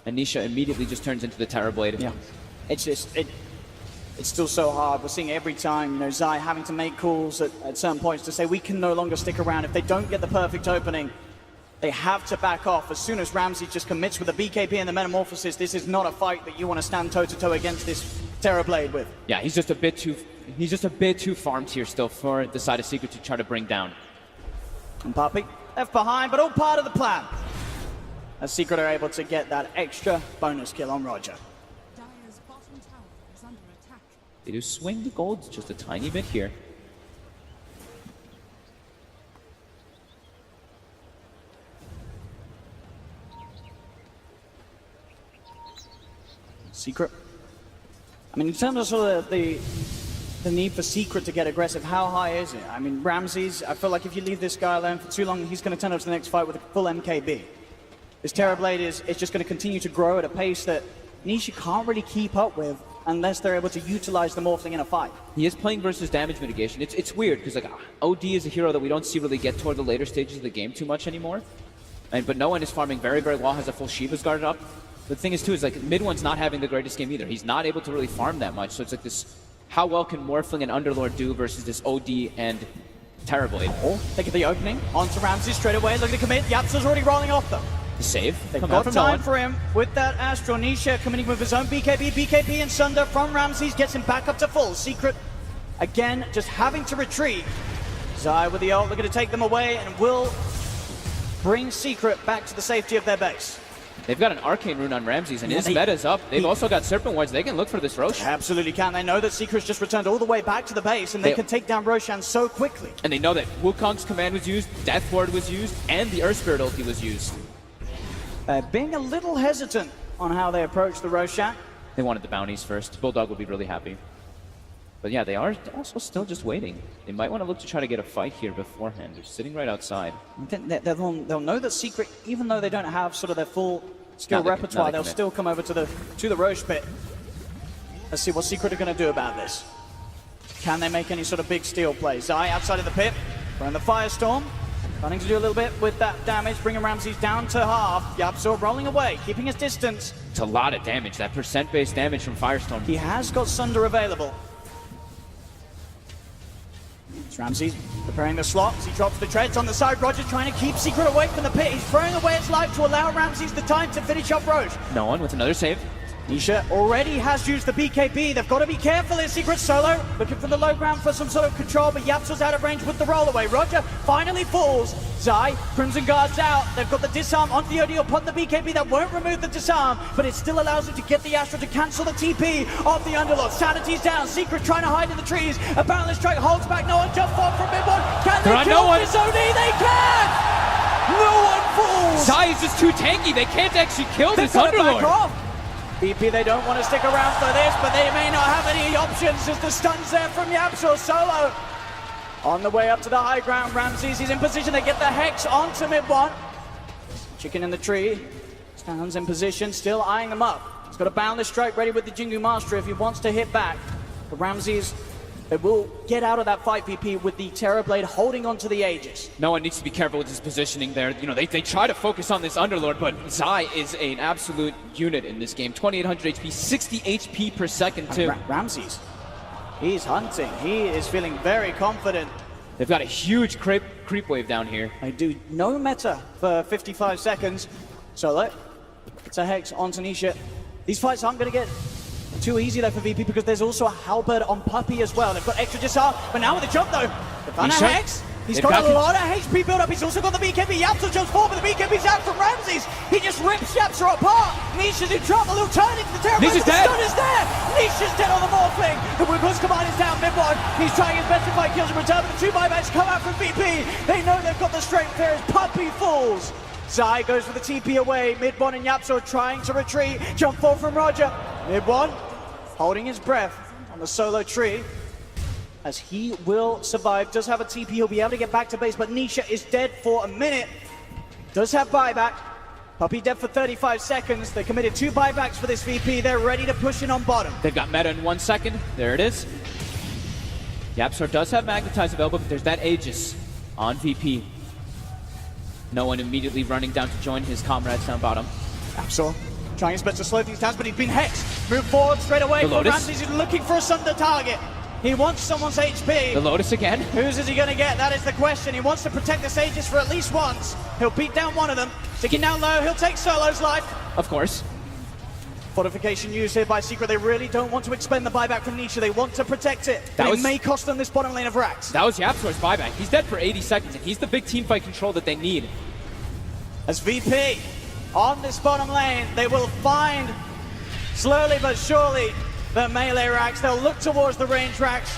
And Nisha immediately just turns into the Terrorblade. Yeah, it's still so hard. We're seeing every time, Zai having to make calls at certain points to say we can no longer stick around. If they don't get the perfect opening, they have to back off as soon as Ramsey just commits with the BKB and the Metamorphosis. This is not a fight that you want to stand toe-to-toe against this Terrorblade with. Yeah, he's just a bit too farmed here still for the side of Secret to try to bring down. And Puppey left behind, but all part of the plan. As Secret are able to get that extra bonus kill on Roger. Dire's bottom tower is under attack. They do swing the gold just a tiny bit here. Secret. I mean, in terms of sort of the need for Secret to get aggressive, how high is it? I mean, Ramses, I feel like if you leave this guy alone for too long, he's going to turn up to the next fight with a full MKB. This Terrorblade is just going to continue to grow at a pace that Nisha can't really keep up with unless they're able to utilize the Morphling in a fight. He is playing versus damage mitigation. It's weird, because like OD is a hero that we don't see really get toward the later stages of the game too much anymore. But no one is farming very, very well, has a full Shiva's guarded up. The thing is, too, is like mid one's not having the greatest game either. He's not able to really farm that much. So it's like this, how well can Morphling and Underlord do versus this OD and Terrorblade? Oh, they get the opening onto Ramses straight away, looking to commit. Yapsa's already rolling off them. The save. They've got time for him with that Astral. Nisha coming with his own BKB and Sunder from Ramses gets him back up to full. Secret, again, just having to retreat. Zai with the ult, looking to take them away and will bring Secret back to the safety of their base. They've got an Arcane Rune on Ramses, and his meta's up. They've also got Serpent Wards. They can look for this Roshan. Absolutely can. They know that Secret's just returned all the way back to the base, and they can take down Roshan so quickly. And they know that Wukong's command was used, Death Ward was used, and the Earth Spirit ulti was used. Being a little hesitant on how they approach the Roshan. They wanted the bounties first. Bulldog would be really happy. But yeah, they are also still just waiting. They might want to look to try to get a fight here beforehand. They're sitting right outside. They'll know that Secret, even though they don't have sort of their full skill repertoire, they'll still come over to the Roche pit. Let's see what Secret are going to do about this. Can they make any sort of big steal plays? Zai outside of the pit, throwing the Firestorm. Trying to do a little bit with that damage, bringing Ramses down to half. Yapsor rolling away, keeping his distance. It's a lot of damage, that percent-based damage from Firestorm. He has got Sunder available. It's Ramses preparing the slots. He drops the treads on the side. Roger trying to keep Secret away from the pit. He's throwing away his life to allow Ramses the time to finish up Roche. No one with another save. Nisha already has used the BKB. They've got to be careful here. Secret solo, looking for the low ground for some sort of control, but Yapsor's out of range with the rollaway. Roger finally falls. Zai, Crimson Guard's out. They've got the disarm onto the OD upon the BKB. That won't remove the disarm, but it still allows him to get the Astra to cancel the TP of the Underlord. Sanity's down. Secret trying to hide in the trees. A Boundless Strike holds back. No one jump forward from mid one. Can they kill this OD? They can! No one falls! Zai is just too tanky. They can't actually kill this Underlord. BP, they don't want to stick around for this, but they may not have any options as the stun's there from Yapsor solo. On the way up to the high ground, Ramses is in position. They get the Hex onto mid one. Chicken in the tree, stands in position, still eyeing them up. He's got a Boundless Strike ready with the Jingu Master if he wants to hit back. But Ramses, they will get out of that fight, VP, with the Terrorblade holding onto the Aegis. No one needs to be careful with his positioning there. You know, they try to focus on this Underlord, but Zai is an absolute unit in this game. 2,800 HP, 60 HP per second too. Ramses, he's hunting. He is feeling very confident. They've got a huge creep wave down here. They do no meta for 55 seconds. Solo, it's a Hex on Tanisha. These fights aren't going to get too easy though for VP because there's also a Halberd on Puppey as well. They've got extra disarm, but now with the jump though, they've done a Hex. He's got a lot of HP build up. He's also got the BKB. Yapsor jumps forward, but the BKB's out from Ramses. He just rips Yapsor apart. Nisha's in trouble. He'll turn into the Terrorblade. Nisha's dead. The stun is there. Nisha's dead on the Morphling. The Wukong's command is down mid one. He's trying his best to fight kills in return, but the two buybacks come out from VP. They know they've got the strength there as Puppey falls. Zai goes for the TP away. Mid one and Yapsor trying to retreat. Jump forward from Roger. Mid one holding his breath on the solo tree. As he will survive, does have a TP, he'll be able to get back to base, but Nisha is dead for a minute. Does have buyback. Puppey dead for 35 seconds. They committed 2 buybacks for this VP. They're ready to push in on bottom. They've got meta in 1 second. There it is. Yapsor does have Magnetize available, but there's that Aegis on VP. No one immediately running down to join his comrades down bottom. Yapsor trying his best to slow things down, but he's been hexed. Move forward straight away. The Lotus. Ramses is looking for a Sunder target. He wants someone's HP. The Lotus again. Whose is he going to get? That is the question. He wants to protect this Aegis for at least once. He'll beat down one of them. Sticking down low, he'll take Solo's life. Of course. Fortification used here by Secret. They really don't want to expend the buyback from Nisha. They want to protect it. It may cost them this bottom lane of Rax. That was YapzOr's buyback. He's dead for 80 seconds, and he's the big teamfight control that they need. As VP on this bottom lane, they will find slowly but surely the melee Rax. They'll look towards the range Rax.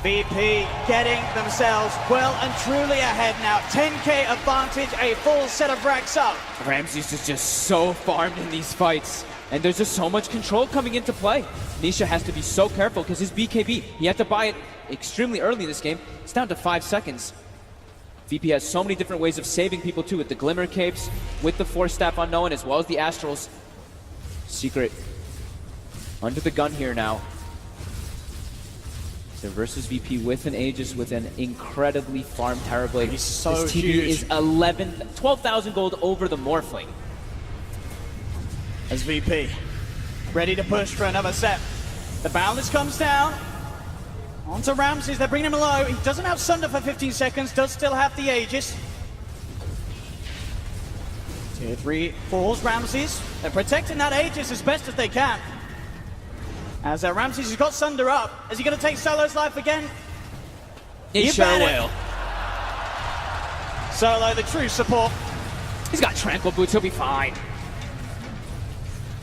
VP getting themselves well and truly ahead now. 10k advantage, a full set of Rax up. Ramses is just so farmed in these fights. And there's just so much control coming into play. Nisha has to be so careful because his BKB, he had to buy it extremely early in this game. It's down to 5 seconds. VP has so many different ways of saving people too, with the Glimmer Capes, with the Force Staff Unknown, as well as the Astrals. Secret under the gun here now. So versus VP with an Aegis, with an incredibly farmed Terrorblade. He's so His TD huge. is 12,000 gold over the Morphling. As VP ready to push for another set. The Boundless comes down. Onto Ramses, they're bringing him low. He doesn't have Sunder for 15 seconds, does still have the Aegis. Tier 3 falls Ramses. They're protecting that Aegis as best as they can. As Ramses has got Sunder up. Is he going to take Solo's life again? He You sure bet it. will. Solo, the true support. He's got Tranquil Boots, he'll be fine.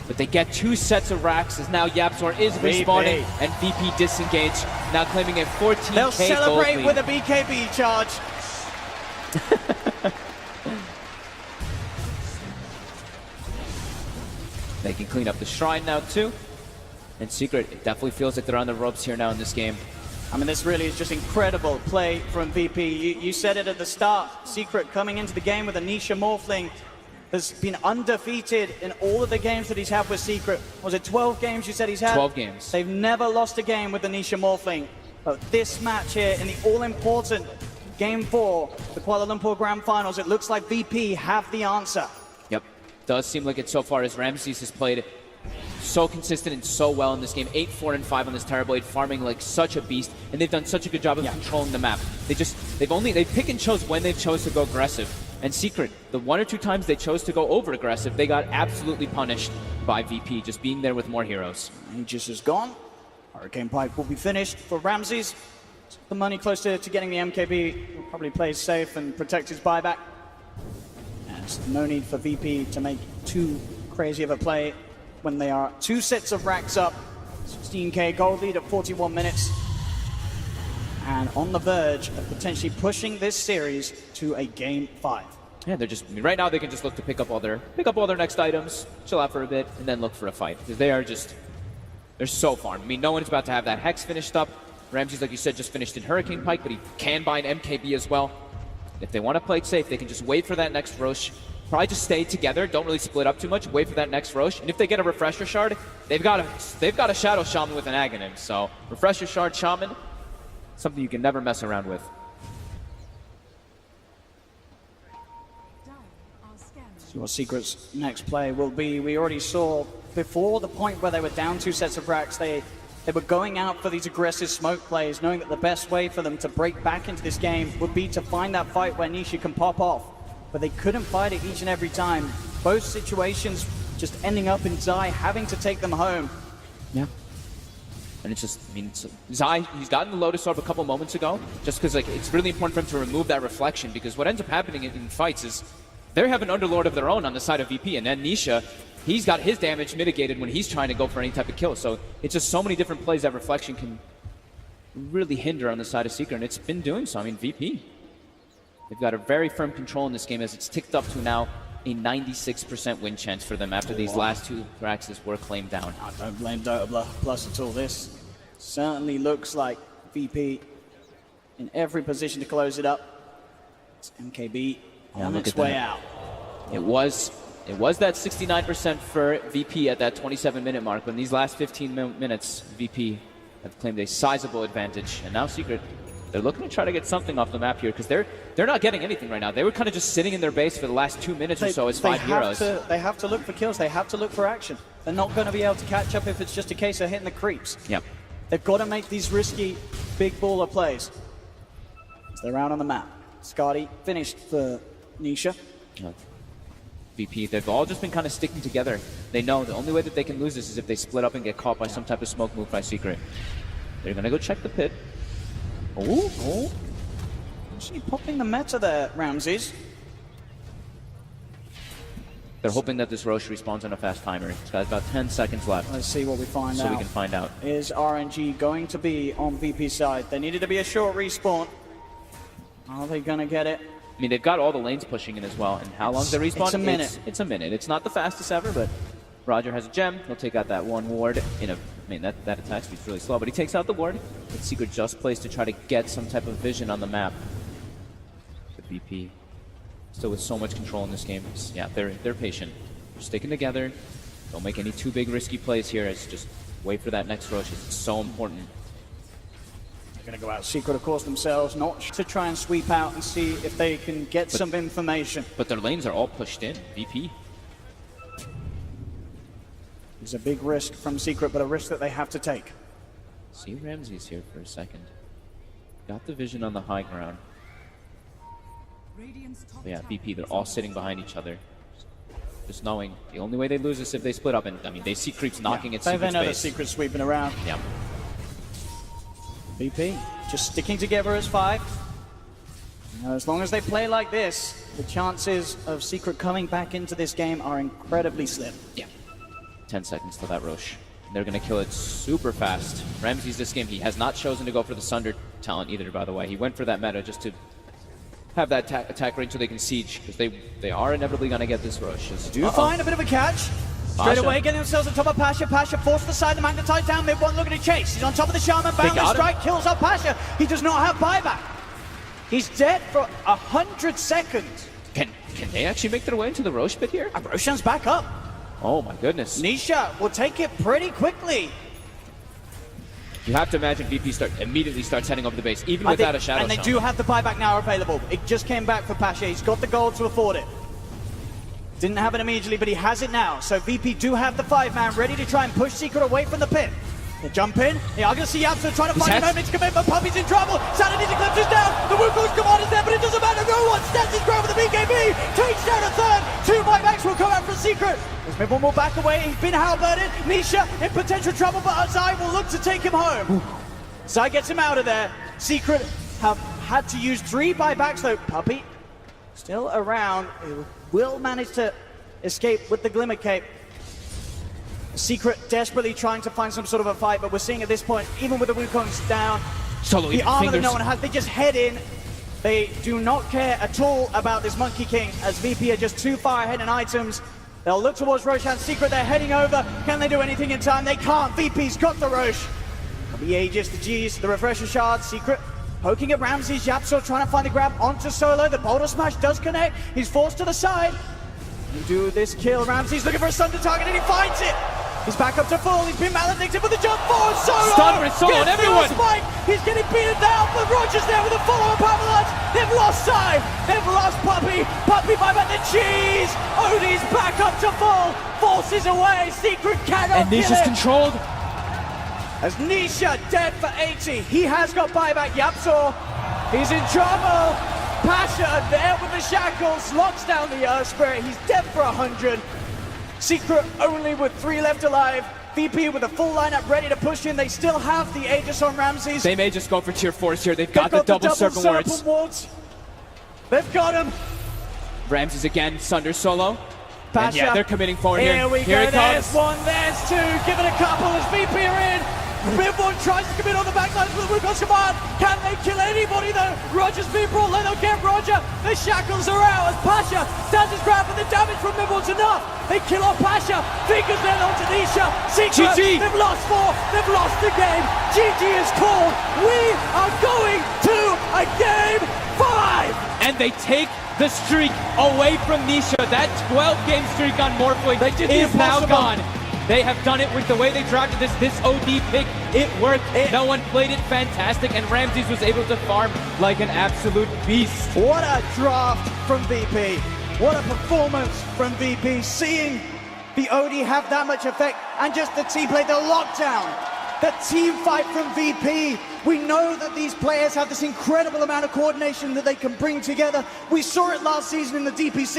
But they get 2 sets of Rax as now YapzOr is respawning and VP disengage, now claiming a 14k They'll celebrate gold with lead. a BKB charge. They can clean up the shrine now too. And Secret, it definitely feels like they're on the ropes here now in this game. I mean, this really is just incredible play from VP. You said it at the start. Secret coming into the game with a Nisha Morphling has been undefeated in all of the games that he's had with Secret. Was it 12 games you said he's had? 12 games. They've never lost a game with the Nisha Morphling. But this match here in the all-important Game 4, the Kuala Lumpur Grand Finals, it looks like VP have the answer. Yep. Does seem like it so far, as Ramses has played so consistent and so well in this game. 8, 4, and 5 on this Terrorblade, farming like such a beast, and they've done such a good job of controlling the map. They pick and chose when they've chose to go aggressive. And Secret, the 1 or 2 times they chose to go over aggressive, they got absolutely punished by VP, just being there with more heroes. Aegis is gone. Hurricane Pike will be finished for Ramses. The money close to getting the MKB will probably play safe and protect his buyback. And there's no need for VP to make too crazy of a play when they are 2 sets of racks up. 16k gold lead at 41 minutes. And on the verge of potentially pushing this series to a Game 5. Yeah, they're just, I mean, right now they can just look to pick up all their next items, chill out for a bit, and then look for a fight. Because they're so farmed. I mean, no one's about to have that Hex finished up. Ramses, like you said, just finished in Hurricane Pike, but he can buy an MKB as well. If they want to play it safe, they can just wait for that next Rosh. Probably just stay together, don't really split up too much, wait for that next Rosh. And if they get a Refresher Shard, they've got a Shadow Shaman with an Aghanim. So, Refresher Shard Shaman, something you can never mess around with. See what Secret's next play will be. We already saw before the point where they were down 2 sets of racks, they were going out for these aggressive smoke plays, knowing that the best way for them to break back into this game would be to find that fight where Nisha can pop off. But they couldn't fight it each and every time. Both situations just ending up in Zai having to take them home. Yeah. And it's just, I mean, Zai, he's gotten the Lotus Orb a couple moments ago, just because like it's really important for him to remove that reflection, because what ends up happening in fights is they have an Underlord of their own on the side of VP, and then Nisha, he's got his damage mitigated when he's trying to go for any type of kill. So it's just so many different plays that reflection can really hinder on the side of Secret, and it's been doing so. I mean, VP, they've got a very firm control in this game, as it's ticked up to now a 96% win chance for them after these last 2 Raxes were claimed down. I don't blame Dota Plus at all. This certainly looks like VP in every position to close it up. It's MKB on its way out. It was that 69% for VP at that 27-minute mark, but in these last 15 minutes, VP have claimed a sizable advantage. And now Secret, they're looking to try to get something off the map here, because they're not getting anything right now. They were kind of just sitting in their base for the last 2 minutes or so as 5 heroes. They have to look for kills. They have to look for action. They're not going to be able to catch up if it's just a case of hitting the creeps. Yep. They've got to make these risky big baller plays. So they're out on the map. Scotty finished for Nisha. VP, they've all just been kind of sticking together. They know the only way that they can lose this is if they split up and get caught by some type of smoke move by Secret. They're going to go check the pit. Oh. Actually popping the meta there, Ramses. They're hoping that this Roche respawns on a fast timer. It's got about 10 seconds left. Let's see what we find out. So we can find out. Is RNG going to be on VP's side? There needed to be a short respawn. Are they going to get it? I mean, they've got all the lanes pushing in as well. And how long's the respawn? It's a minute. It's a minute. It's not the fastest ever, but Roger has a gem. He'll take out that one ward in a... I mean, that attack speed's really slow, but he takes out the ward. But Secret just plays to try to get some type of vision on the map. The VP still with so much control in this game. Yeah, they're patient. They're sticking together. Don't make any too big risky plays here. It's just wait for that next rush. It's so important. They're going to go out Secret, of course, themselves, not to try and sweep out and see if they can get some information. But their lanes are all pushed in. VP. It's a big risk from Secret, but a risk that they have to take. See Ramses here for a second. Got the vision on the high ground. But yeah, VP, they're all sitting behind each other. Just knowing the only way they lose is if they split up. And I mean, they see creeps knocking at Secret's base. They know the base. Secret sweeping around. Yeah. VP just sticking together as 5. You know, as long as they play like this, the chances of Secret coming back into this game are incredibly slim. Yeah. 10 seconds till that Roche. They're going to kill it super fast. Ramses this game, he has not chosen to go for the Sunder talent either, by the way. He went for that meta just to have that attack range so they can siege, because they are inevitably going to get this Roche. Do find a bit of a catch. Straight away, getting themselves on top of Pasha. Pasha forced to the side, the magnetized down mid one, looking to chase. He's on top of the Shaman, boundless strike, kills off Pasha. He does not have buyback. He's dead for 100 seconds. Can they actually make their way into the Roche pit here? And Roshan's back up. Oh my goodness. Nisha will take it pretty quickly. You have to imagine VP immediately starts heading over the base, even without a shadow. And they do have the buyback now available. It just came back for Pasha. He's got the gold to afford it. Didn't have it immediately, but he has it now. So VP do have the 5-man ready to try and push Secret away from the pit. They jump in. They are going to see Yapso trying to find an opening to commit, but Puppy's in trouble. Sanity eclipses down. The Wukong's command is there, but it doesn't matter. No one stands his ground with the BKB. Takes down a third. 2 buybacks will come out from Secret. As Mid-One will back away. He's been halberded. Nisha in potential trouble, but Zai will look to take him home. Zai gets him out of there. Secret have had to use 3 buybacks, though. Puppy still around. He will manage to escape with the Glimmer Cape. Secret desperately trying to find some sort of a fight, but we're seeing at this point, even with the Wukongs down, Solo the armor that no one has, they just head in. They do not care at all about this Monkey King, as VP are just too far ahead in items. They'll look towards Roshan. Secret, they're heading over. Can they do anything in time? They can't. VP's got the Roche. The Aegis, the G's, the Refresher Shard. Secret poking at Ramses. Yapso trying to find the grab onto Solo. The Boulder Smash does connect. He's forced to the side. He do this kill. Ramses looking for a stun to target, and he finds it. He's back up to full. He's been maledicted with the jump forward. Solo! Stun with Solo on everyone! Spike. He's getting beaten down, but Roger's there with a follow-up avalanche. They've lost Sai. They've lost Puppy. Puppy by the cheese. Odie's back up to full. Forces away. Secret cannot kill Nisha's it. controlled. As Nisha dead for 80. He has got buyback. Yapso, he's in trouble. Pasha there with the shackles. Locks down the Earth Spirit. He's dead for 100. Secret only with 3 left alive. VP with a full lineup ready to push in. They still have the Aegis on Ramses. They may just go for tier 4s here. They've got the double circle wards. They've got him. Ramses again, Sunder Solo. Pasha. And yeah, they're committing forward here. Here we here go. It comes. There's 1, there's 2. Give it a couple as VP are in. Mid-One tries to commit on the backlines with the Wukong's command. Can they kill anybody though? Roger's being brought low. They'll get Roger. The shackles are out as Pasha stands his ground, but the damage from Mid-One's enough. They kill off Pasha. Fingers then onto Nisha. Secret. GG. They've lost 4. They've lost the game. GG is called. We are going to a game 5. And they take the streak away from Nisha. That 12-game streak on Morphling is now gone. They have done it with the way they drafted this OD pick. It worked. No one played it fantastic, and Ramses was able to farm like an absolute beast. What a draft from VP. What a performance from VP. Seeing the OD have that much effect, and just the T-play, the lockdown. The team fight from VP. We know that these players have this incredible amount of coordination that they can bring together. We saw it last season in the DPC.